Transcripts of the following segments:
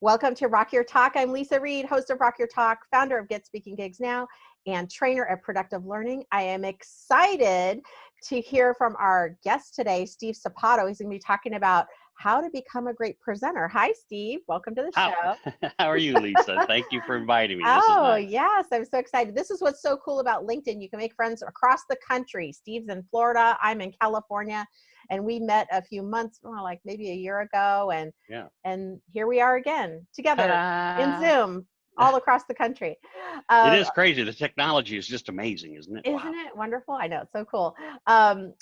Welcome to Rock Your Talk. I'm Leisa Reid, host of Rock Your Talk, founder of Get Speaking Gigs Now, and trainer at Productive Learning. I am excited to hear from our guest today, Steve Sapato. He's going to be talking about how to become a great presenter. Hi, Steve. Welcome to the show. How are you, Lisa? Thank you for inviting me. This is Oh, nice. yes. I'm so excited. This is what's so cool about LinkedIn. You can make friends across the country. Steve's in Florida. I'm in California. And we met a few months, like maybe a year ago. And here we are again together in Zoom all across the country. It is crazy. The technology is just amazing, isn't it? Isn't it wonderful? I know, it's so cool.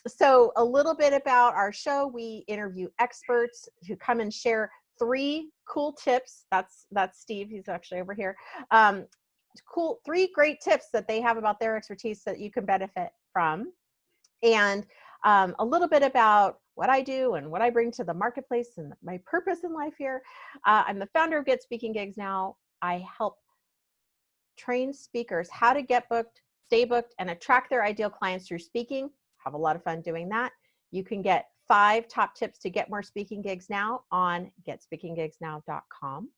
So a little bit about our show. We interview experts who come and share 3 cool tips. That's Steve. He's actually over here. 3 great tips that they have about their expertise that you can benefit from. And a little bit about what I do and what I bring to the marketplace and my purpose in life here. I'm the founder of Get Speaking Gigs Now. I help train speakers how to get booked, stay booked, and attract their ideal clients through speaking. Have a lot of fun doing that. You can get 5 top tips to get more speaking gigs now on GetSpeakingGigsNow.com.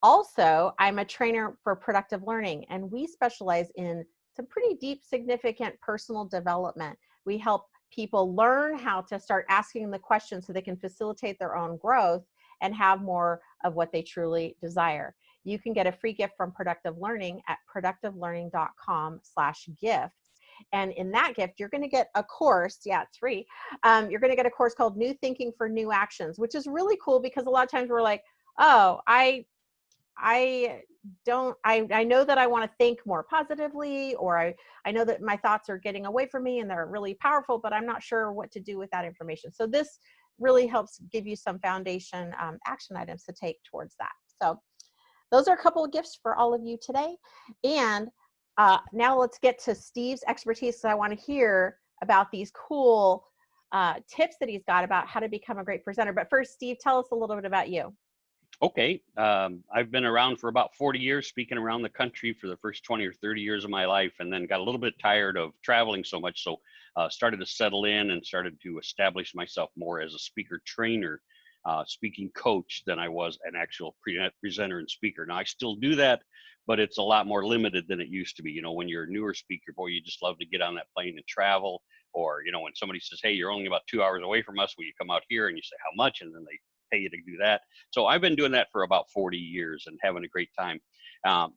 Also, I'm a trainer for Productive Learning, and we specialize in some pretty deep, significant personal development. We help people learn how to start asking the questions so they can facilitate their own growth and have more of what they truly desire. You can get a free gift from Productive Learning at productivelearning.com/gift. And in that gift, you're going to get a course. Yeah, it's free. You're going to get a course called New Thinking for New Actions, which is really cool because a lot of times we're like, oh, I know that I want to think more positively, or I know that my thoughts are getting away from me and they're really powerful, but I'm not sure what to do with that information. So this really helps give you some foundation action items to take towards that. So those are a couple of gifts for all of you today. And now let's get to Steve's expertise. So I want to hear about these cool tips that he's got about how to become a great presenter. But first, Steve, tell us a little bit about you. Okay. I've been around for about 40 years, speaking around the country for the first 20 or 30 years of my life, and then got a little bit tired of traveling so much. So started to settle in and started to establish myself more as a speaker trainer, speaking coach than I was an actual presenter and speaker. Now I still do that, but it's a lot more limited than it used to be. You know, when you're a newer speaker, boy, you just love to get on that plane and travel. Or, you know, when somebody says, hey, you're only about 2 hours away from us, will you come out here? And you say, how much? And then they pay you to do that. So I've been doing that for about 40 years and having a great time.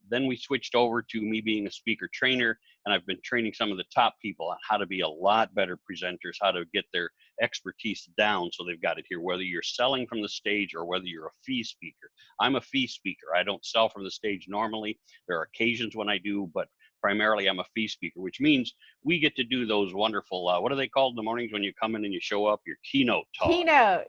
Then we switched over to me being a speaker trainer, and I've been training some of the top people on how to be a lot better presenters, how to get their expertise down so they've got it here, whether you're selling from the stage or whether you're a fee speaker. I'm a fee speaker. I don't sell from the stage normally. There are occasions when I do, but primarily I'm a fee speaker, which means we get to do those wonderful, what are they called in the mornings when you come in and you show up, your keynote talk. Keynote,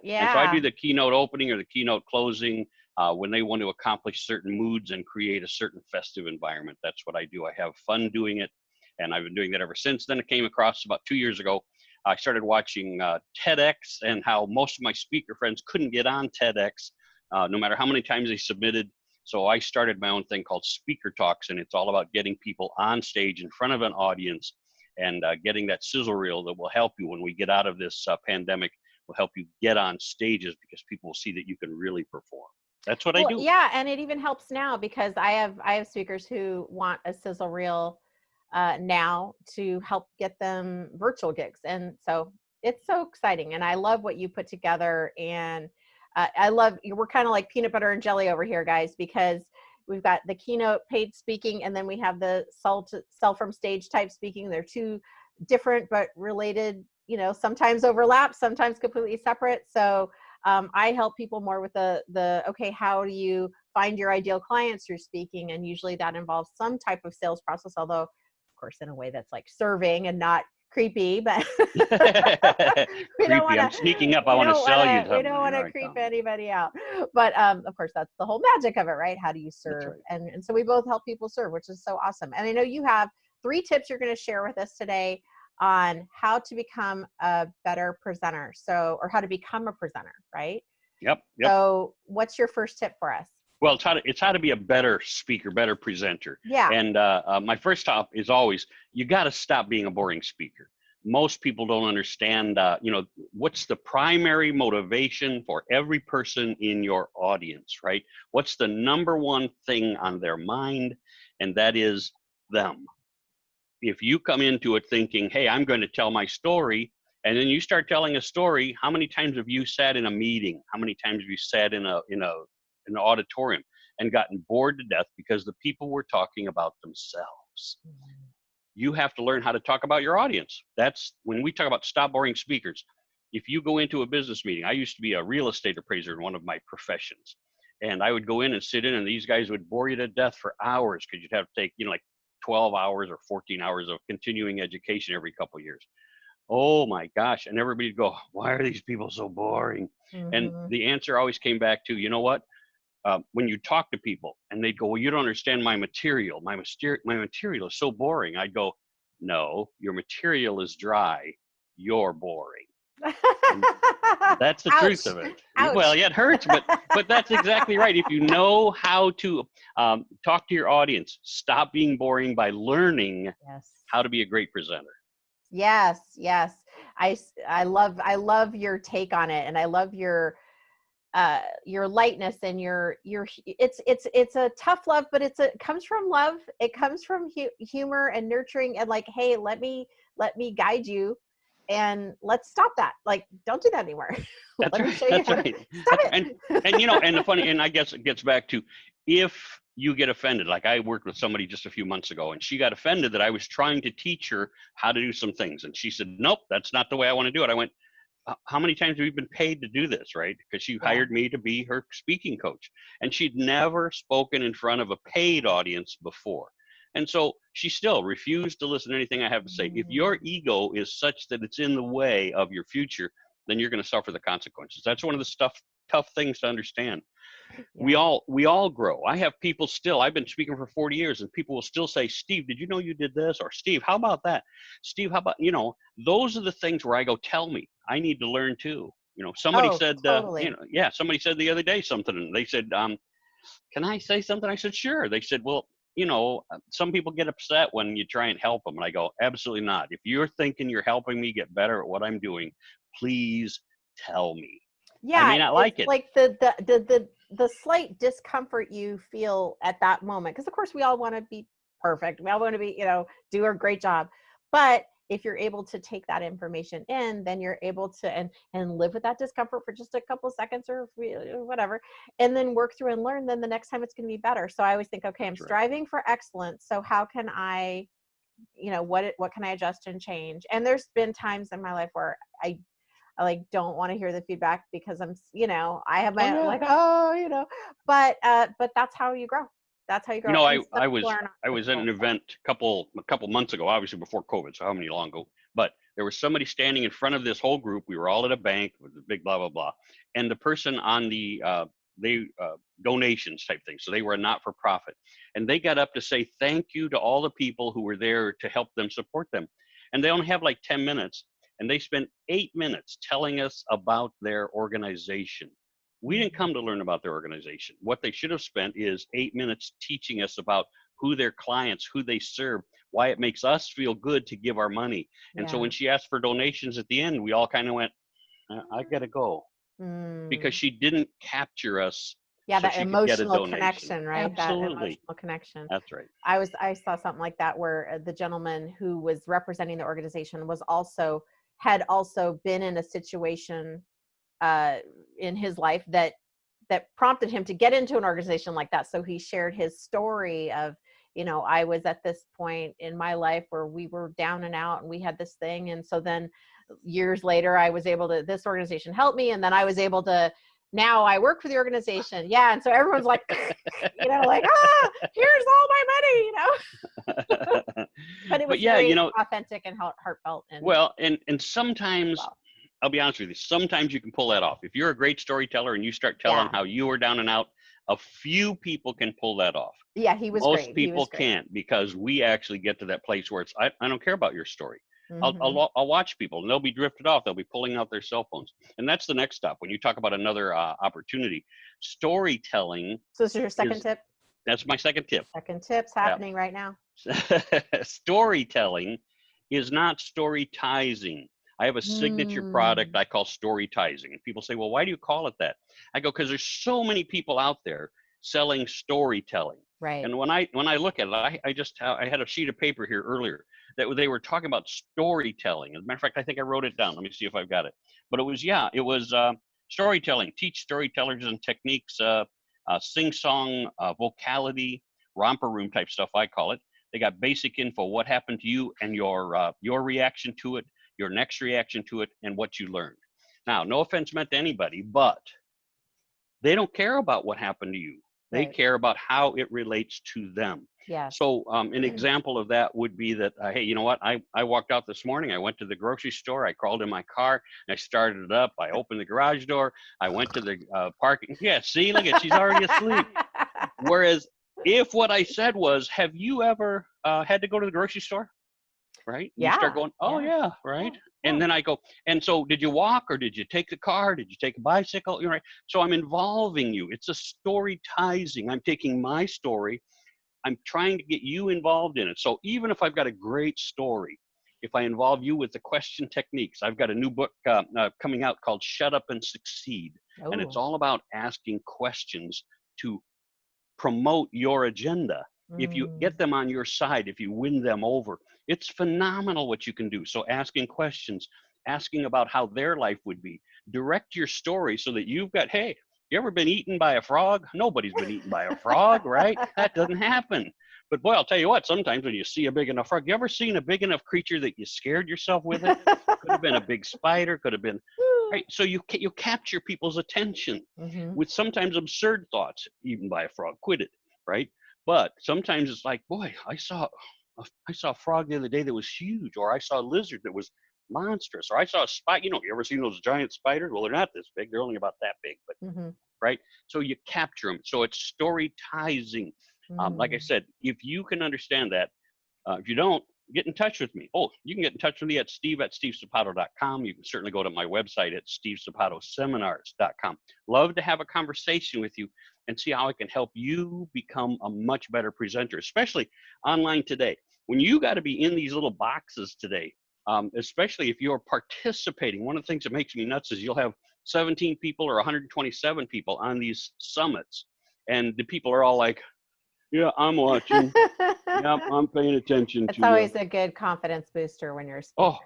yeah. And so I do the keynote opening or the keynote closing when they want to accomplish certain moods and create a certain festive environment. That's what I do. I have fun doing it, and I've been doing that ever since. Then I came across about 2 years ago, I started watching TEDx and how most of my speaker friends couldn't get on TEDx, no matter how many times they submitted. So I started my own thing called Speaker Talks, and it's all about getting people on stage in front of an audience and getting that sizzle reel that will help you when we get out of this pandemic, will help you get on stages because people will see that you can really perform. That's what I do. Yeah, and it even helps now because I have speakers who want a sizzle reel now to help get them virtual gigs. And so it's so exciting. And I love what you put together. And we're kind of like peanut butter and jelly over here, guys, because we've got the keynote paid speaking, and then we have the sell from stage type speaking. They're 2 different but related, you know, sometimes overlap, sometimes completely separate. So I help people more with okay, how do you find your ideal clients through speaking? And usually that involves some type of sales process, although of course in a way that's like serving and not creepy, but I'm sneaking up. I want to sell you something. We don't want to creep anybody out. But of course, that's the whole magic of it, right? How do you serve? Right. And so we both help people serve, which is so awesome. And I know you have 3 tips you're going to share with us today on how to become a better presenter. Or how to become a presenter, right? Yep. So what's your first tip for us? Well, it's how to be a better speaker, better presenter. Yeah. And my first top is always, you got to stop being a boring speaker. most people don't understand, what's the primary motivation for every person in your audience, right? What's the number one thing on their mind? And that is them. If you come into it thinking, hey, I'm going to tell my story, and then you start telling a story, how many times have you sat in a meeting? How many times have you sat in an auditorium and gotten bored to death because the people were talking about themselves? You have to learn how to talk about your audience. That's when we talk about stop boring speakers. If you go into a business meeting, I used to be a real estate appraiser in one of my professions. And I would go in and sit in, and these guys would bore you to death for hours because you'd have to take, like 12 hours or 14 hours of continuing education every couple of years. Oh my gosh. And everybody'd go, why are these people so boring? And the answer always came back to, you know what? When you talk to people and they'd go, well, you don't understand my material. My material is so boring. I'd go, no, your material is dry. You're boring. That's the truth of it. Ouch. Well, yeah, it hurts, but that's exactly right. If you know how to talk to your audience, stop being boring by learning how to be a great presenter. Yes. I love your take on it, and I love your lightness and your it's a tough love, but it comes from love. It comes from humor and nurturing, and like, hey, let me guide you, and let's stop that. Like, don't do that anymore. That's Let right. me show you That's how right. to stop it. And the funny, and I guess it gets back to, if you get offended, like I worked with somebody just a few months ago, and she got offended that I was trying to teach her how to do some things, and she said, nope, that's not the way I want to do it. I went, how many times have you been paid to do this, right? Because she hired me to be her speaking coach, and she'd never spoken in front of a paid audience before. And so she still refused to listen to anything I have to say. If your ego is such that it's in the way of your future, then you're going to suffer the consequences. That's one of the tough things to understand. We all grow. I have people still, I've been speaking for 40 years, and people will still say, Steve, did you know you did this? Or Steve, how about that? Steve, how about, those are the things where I go, tell me, I need to learn too. Somebody said, totally. Somebody said the other day something, and they said, can I say something? I said, sure. They said, well, some people get upset when you try and help them. And I go, absolutely not. If you're thinking you're helping me get better at what I'm doing, please tell me. Yeah, I may not like it. Like the slight discomfort you feel at that moment, because of course we all want to be perfect. We all want to be, do a great job. But if you're able to take that information in, then you're able to and live with that discomfort for just a couple of seconds or whatever, and then work through and learn. Then the next time it's going to be better. So I always think, okay, I'm striving for excellence. So how can I, what can I adjust and change? And there's been times in my life where I like don't want to hear the feedback because I'm, I have my but that's how you grow. That's how you grow. I was at an event a couple months ago, obviously before COVID, so how many long ago? But there was somebody standing in front of this whole group. We were all at a bank with a big blah blah blah, and the person on the donations type thing. So they were a not-for-profit, and they got up to say thank you to all the people who were there to help them support them, and they only have like 10 minutes, and they spent 8 minutes telling us about their organization. We didn't come to learn about their organization. What they should have spent is 8 minutes teaching us about who their clients, who they serve, why it makes us feel good to give our money. And so when she asked for donations at the end, we all kind of went, I got to go. Because she didn't capture us. Yeah, that emotional connection, right? Absolutely. That emotional connection. That's right. I saw something like that where the gentleman who was representing the organization had also been in a situation in his life that prompted him to get into an organization like that. So he shared his story of, I was at this point in my life where we were down and out and we had this thing. And so then years later, I was able to, this organization helped me. And then I was able to, now I work for the organization. Yeah. And so everyone's like, like, here's all my money, but it was very authentic and heartfelt. And sometimes, I'll be honest with you, sometimes you can pull that off. If you're a great storyteller and you start telling how you were down and out, a few people can pull that off. Yeah, he was Most great. people can't, because we actually get to that place where it's, I don't care about your story. I'll watch people, and they'll be drifted off. They'll be pulling out their cell phones. And that's the next stop. When you talk about another opportunity, storytelling. So this is your second tip? That's my second tip. Second tip's happening right now. Storytelling is not storytizing. I have a signature product I call storytizing. And people say, well, why do you call it that? I go, because there's so many people out there selling storytelling. Right. And when I look at it, I had a sheet of paper here earlier that they were talking about storytelling. As a matter of fact, I think I wrote it down. Let me see if I've got it. But it was storytelling. Teach storytellers and techniques, sing-song, vocality, romper room type stuff, I call it. They got basic info, what happened to you and your reaction to it, your next reaction to it, and what you learned. Now, no offense meant to anybody, but they don't care about what happened to you. They Right. care about how it relates to them. Yes. So an example of that would be that, hey, you know what? I walked out this morning. I went to the grocery store. I crawled in my car. And I started it up. I opened the garage door. I went to the parking. Yeah, see, look at, she's already asleep. Whereas if what I said was, have you ever had to go to the grocery store? Right? You start going, oh yeah, right? Yeah. And then I go, and so did you walk or did you take the car? Did you take a bicycle? Right? So I'm involving you. It's a storytizing. I'm taking my story. I'm trying to get you involved in it. So even if I've got a great story, if I involve you with the question techniques, I've got a new book coming out called Shut Up and Succeed. Oh. And it's all about asking questions to promote your agenda. If you get them on your side, if you win them over, it's phenomenal what you can do. So asking questions, asking about how their life would be, direct your story so that you've got, hey, you ever been eaten by a frog? Nobody's been eaten by a frog, right? That doesn't happen. But boy, I'll tell you what, sometimes when you see a big enough frog, you ever seen a big enough creature that you scared yourself with it? Could have been a big spider, could have been, right? So you capture people's attention with sometimes absurd thoughts, eaten by a frog, quit it, right? But sometimes it's like, boy, I saw a frog the other day that was huge, or I saw a lizard that was monstrous, or I saw a spider. You ever seen those giant spiders? Well, they're not this big; they're only about that big. But right, so you capture them. So it's storytizing. Like I said, if you can understand that, if you don't, get in touch with me. Oh, you can get in touch with me at steve@stevesapato.com. You can certainly go to my website at stevesapatoseminars.com. Love to have a conversation with you and see how I can help you become a much better presenter, especially online today. When you got to be in these little boxes today, especially if you're participating. One of the things that makes me nuts is you'll have 17 people or 127 people on these summits, and the people are all like, yeah, I'm watching. Yep, I'm paying attention to you. It's always a good confidence booster when you're a speaker. Oh,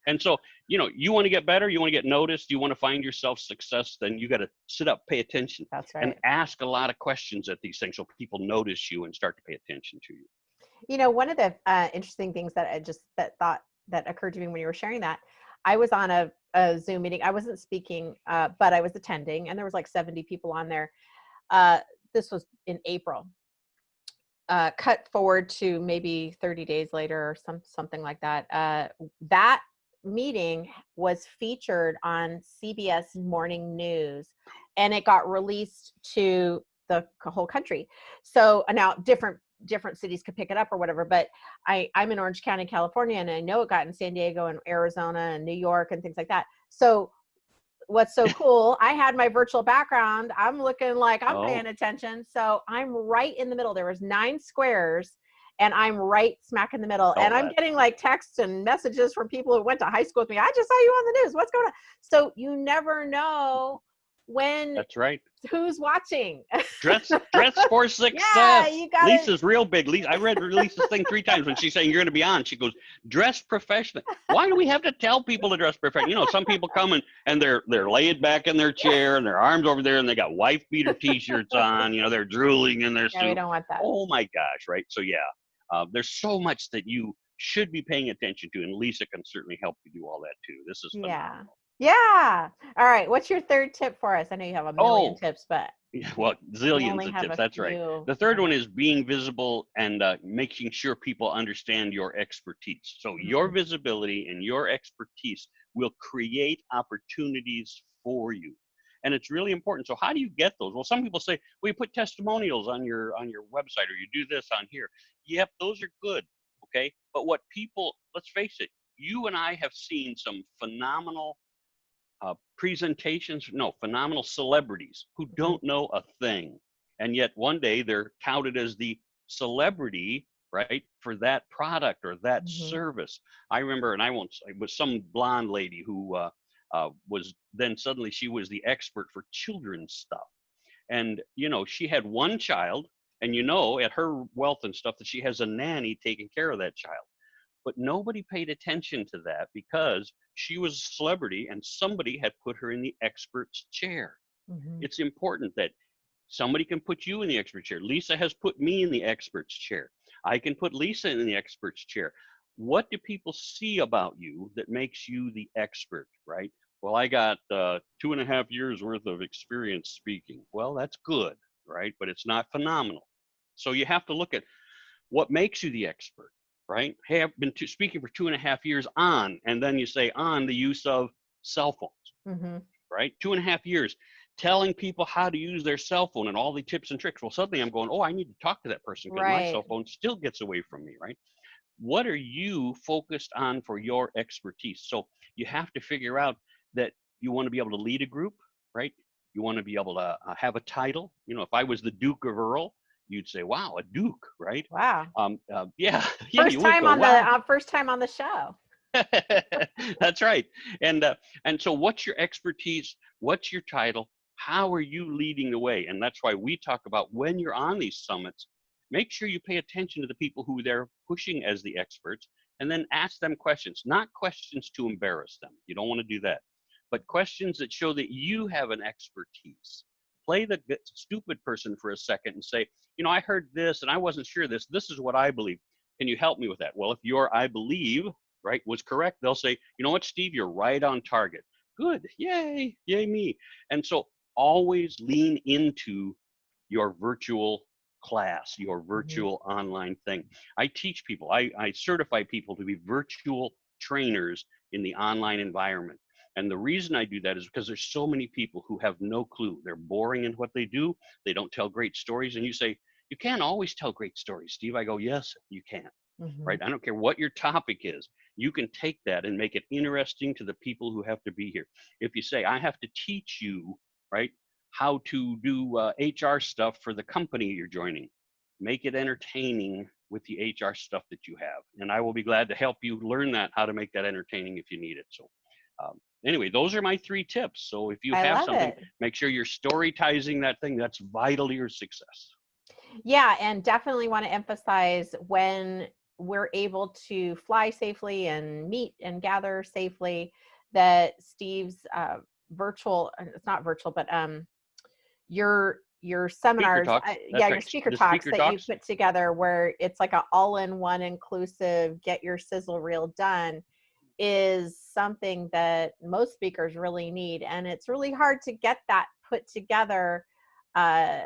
and so, you want to get better, you want to get noticed, you want to find yourself success, then you got to sit up, pay attention. That's right. And ask a lot of questions at these things so people notice you and start to pay attention to you. One of the interesting things that that occurred to me when you were sharing that, I was on a Zoom meeting. I wasn't speaking, but I was attending, and there was like 70 people on there. This was in April. Cut forward to maybe 30 days later or something like that. That meeting was featured on CBS Morning News, and it got released to the whole country. So now different cities could pick it up or whatever, but I'm in Orange County, California, and I know it got in San Diego and Arizona and New York and things like that. So what's so cool, I had my virtual background. I'm looking like I'm paying attention. So I'm right in the middle. There was 9 squares and I'm right smack in the middle. And I'm getting like texts and messages from people who went to high school with me. I just saw you on the news. What's going on? So you never know when. That's right. Who's watching? Dress for success. Yeah, you got Lisa's real big. I read Lisa's thing 3 times when she's saying you're going to be on. She goes, dress professionally. Why do we have to tell people to dress professionally? Some people come and they're laid back in their chair and their arms over there and they got wife beater t-shirts on. They're drooling in their suit. Yeah, we don't want that. Oh my gosh, right? So yeah, there's so much that you should be paying attention to, and Lisa can certainly help you do all that too. This is phenomenal. Yeah. All right. What's your third tip for us? I know you have a million tips, but well, zillions of tips. That's right. The third one is being visible and making sure people understand your expertise. So your visibility and your expertise will create opportunities for you. And it's really important. So how do you get those? Well, some people say, well, you put testimonials on your website, or you do this on here. Yep, those are good. Okay. But what people, let's face it, you and I have seen some phenomenal phenomenal celebrities who don't know a thing. And yet one day they're touted as the celebrity right? For that product or that Mm-hmm. service. I remember, and I won't say, it was some blonde lady who was then suddenly she was the expert for children's stuff. And, she had one child, and at her wealth and stuff that she has a nanny taking care of that child. But nobody paid attention to that because she was a celebrity and somebody had put her in the expert's chair. Mm-hmm. It's important that somebody can put you in the expert chair. Lisa has put me in the expert's chair. I can put Lisa in the expert's chair. What do people see about you that makes you the expert, right? Well, I got 2.5 years worth of experience speaking. Well, that's good, right? But it's not phenomenal. So you have to look at what makes you the expert, right? Hey, I've been speaking for 2.5 years on, and then you say on the use of cell phones, Mm-hmm. right? 2.5 years telling people how to use their cell phone and all the tips and tricks. Well, suddenly I'm going, oh, I need to talk to that person because my Right. cell phone still gets away from me, right? What are you focused on for your expertise? So you have to figure out that you want to be able to lead a group, right? You want to be able to have a title. If I was the Duke of Earl, you'd say, wow, a Duke, right? Wow. Yeah, yeah, you would go, On wow. the first time on the show. That's right. And so what's your expertise? What's your title? How are you leading the way? And that's why we talk about when you're on these summits, make sure you pay attention to the people who they're pushing as the experts, and then ask them questions, not questions to embarrass them. You don't want to do that, but questions that show that you have an expertise. Play the stupid person for a second and say, I heard this and I wasn't sure this. This is what I believe. Can you help me with that? Well, if your I believe, right, was correct, they'll say, you know what, Steve, you're right on target. Good. Yay. Yay me. And so always lean into your virtual class, your Mm-hmm. virtual online thing. I teach people, I certify people to be virtual trainers in the online environment. And the reason I do that is because there's so many people who have no clue. They're boring in what they do. They don't tell great stories. And you say, you can't always tell great stories, Steve. I go, yes, you can, Mm-hmm. right? I don't care what your topic is. You can take that and make it interesting to the people who have to be here. If you say, I have to teach you, right, how to do HR stuff for the company you're joining, make it entertaining with the HR stuff that you have. And I will be glad to help you learn that, how to make that entertaining if you need it. So anyway, those are my 3 tips. So if you I have love something, it. make sure you're storytizing that thing. That's vital to your success. Yeah, and definitely want to emphasize when we're able to fly safely and meet and gather safely, that Steve's virtual, it's not virtual, but your Speaker seminars, talks. yeah, That's your right. speaker The talks speaker that you talks. put together, where it's like an all-in-one inclusive, get your sizzle reel done, is something that most speakers really need. And it's really hard to get that put together uh,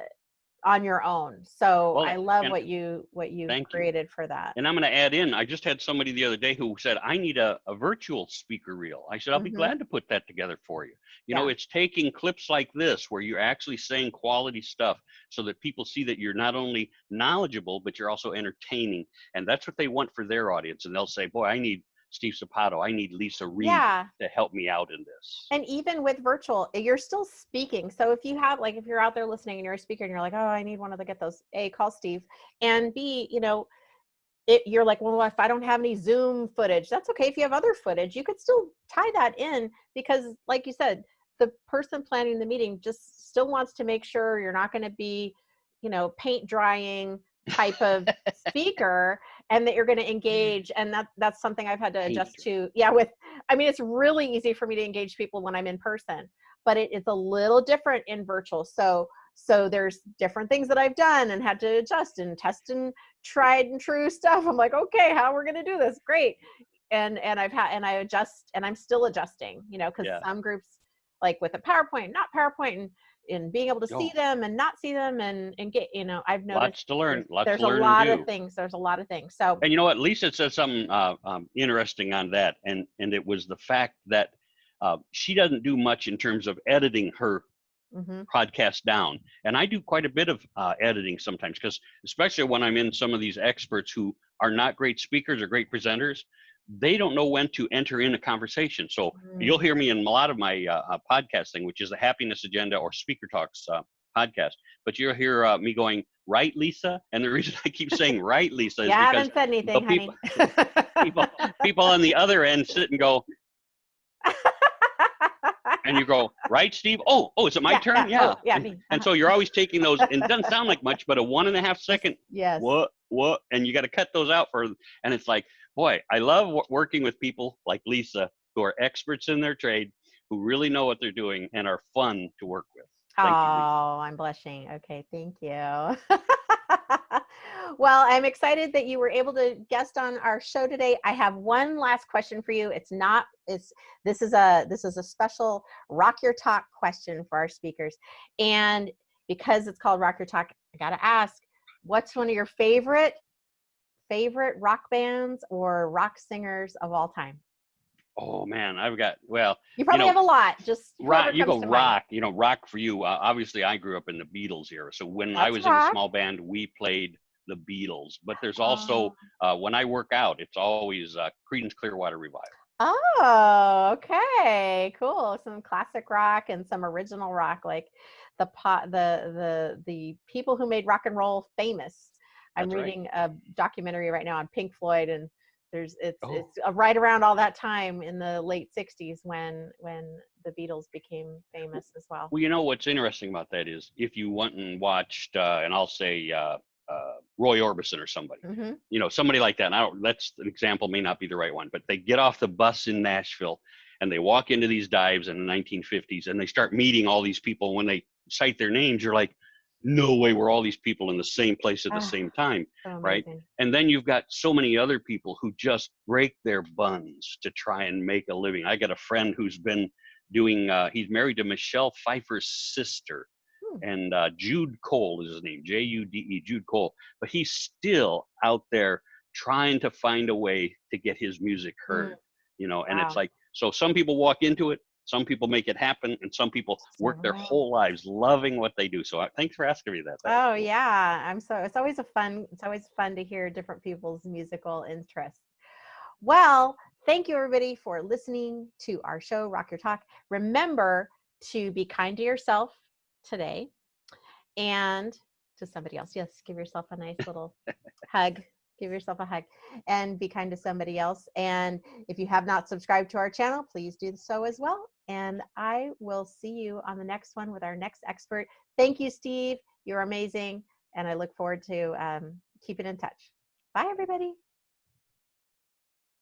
on your own. So Well, I love and what you've thank you. created for that. And I'm going to add in, I just had somebody the other day who said, I need a virtual speaker reel. I said, I'll be Mm-hmm. glad to put that together for you. Yeah. It's taking clips like this where you're actually saying quality stuff so that people see that you're not only knowledgeable, but you're also entertaining. And that's what they want for their audience. And they'll say, boy, I need Steve Sapato. I need Leisa Reid Yeah. to help me out in this. And even with virtual, you're still speaking. So if you have, like, if you're out there listening and you're a speaker and you're like, oh, I need one of the, get those, A, call Steve, and B, you're like, well, if I don't have any Zoom footage, that's okay. If you have other footage, you could still tie that in, because like you said, the person planning the meeting just still wants to make sure you're not going to be, paint drying type of speaker, and that you're going to engage. And that's something I've had to adjust to. Yeah. It's really easy for me to engage people when I'm in person, but it is a little different in virtual. So there's different things that I've done and had to adjust and test and tried and true stuff. I'm like, okay, how we're going to do this? Great. And I adjust, and I'm still adjusting, because Yeah. some groups, like with a PowerPoint, not PowerPoint, and being able to see them and not see them and get, I've noticed Lots to learn, lots there's to a learn and lot of do. things. There's a lot of things. So, And you know what? Lisa said something interesting on that. And it was the fact that she doesn't do much in terms of editing her mm-hmm. podcast down. And I do quite a bit of editing sometimes, because especially when I'm in some of these experts who are not great speakers or great presenters, they don't know when to enter in a conversation. So you'll hear me in a lot of my podcasting, which is the Happiness Agenda or Speaker Talks podcast. But you'll hear me going, right, Lisa? And the reason I keep saying right, Lisa, You is because haven't said anything, people, honey. people on the other end sit and go, and you go, right, Steve? Oh, is it my Yeah, turn? yeah. Yeah. Oh, yeah, me. And so you're always taking those, and it doesn't sound like much, but a 1.5 second, Yes. what? And you got to cut those out and it's like, boy, I love working with people like Lisa, who are experts in their trade, who really know what they're doing and are fun to work with. Thank you, Lisa. Oh, I'm blushing. Okay, thank you. Well, I'm excited that you were able to guest on our show today. I have one last question for you. This is a special Rock Your Talk question for our speakers. And because it's called Rock Your Talk, I got to ask, what's one of your favorite rock bands or rock singers of all time? Oh man, You probably have a lot. Just rock, whoever you comes go to mind. rock, rock for you. Obviously I grew up in the Beatles era. So when I That's was in a rock. small band, we played the Beatles, but there's Oh. also, when I work out, it's always Creedence Clearwater Revival. Oh, okay, cool. Some classic rock and some original rock, like the people who made rock and roll famous. I'm That's right. reading a documentary right now on Pink Floyd, and it's Oh, right around all that time in the late '60s when the Beatles became famous as well. well, what's interesting about that is if you went and watched, and I'll say Roy Orbison or somebody, Hmm. somebody like that. And that's an example, may not be the right one, but they get off the bus in Nashville and they walk into these dives in the 1950s and they start meeting all these people. When they cite their names, you're like, no way were all these people in the same place at the same time, So right? amazing. And then you've got so many other people who just break their buns to try and make a living. I got a friend who's been doing, he's married to Michelle Pfeiffer's sister, Hmm. and Jude Cole is his name, Jude, Jude Cole. But he's still out there trying to find a way to get his music heard, and Wow. it's like, so some people walk into it, some people make it happen, and some people work their whole lives loving what they do. So thanks for asking me that. That was Oh cool. yeah, it's always fun to hear different people's musical interests. Well, thank you everybody for listening to our show, Rock Your Talk. Remember to be kind to yourself today and to somebody else. Yes, give yourself a nice little hug. Give yourself a hug and be kind to somebody else. And if you have not subscribed to our channel, please do so as well. And I will see you on the next one with our next expert. Thank you, Steve. You're amazing. And I look forward to keeping in touch. Bye, everybody.